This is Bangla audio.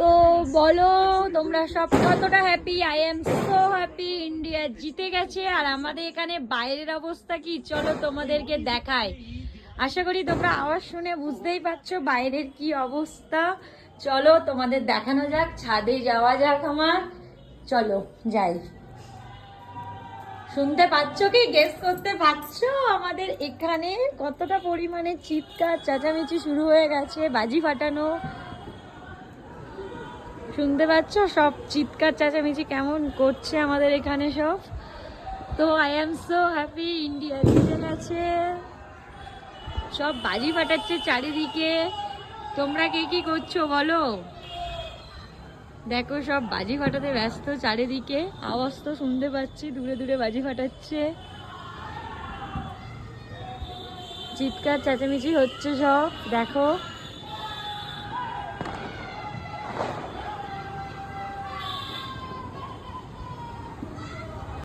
তো বলো তোমরা সব কতটা happy? I am so happy, India জিতে গেছে। আর আমাদের এখানে বাইরের অবস্থা কি, চলো তোমাদেরকে দেখাই। আশা করি তোমরা আওয়াজ শুনে বুঝতেই পারছো বাইরের কি অবস্থা। চলো তোমাদের দেখানো যাক, ছাদে যাওয়া যাক আমার। চলো যাই। শুনতে পাচ্ছ কি, গেস করতে পারছো আমাদের এখানে কতটা পরিমাণে চিৎকার চেঁচামেচি শুরু হয়ে গেছে, বাজি ফাটানো। শুনতে পাচ্ছ সব চিৎকার চেঁচামেচি কেমন করছে আমাদের এখানে সব। তো I am so happy, India জিতে গেছে। সব বাজি ফাটাচ্ছে চারিদিকে। তোমরা কে কি করছো বলো? দেখো সব বাজি ফাটাতে ব্যস্ত চারিদিকে, আওয়াজ তো শুনতে পাচ্ছি, দূরে দূরে বাজি ফাটাচ্ছে, চিৎকার চেঁচামেচি হচ্ছে সব। দেখো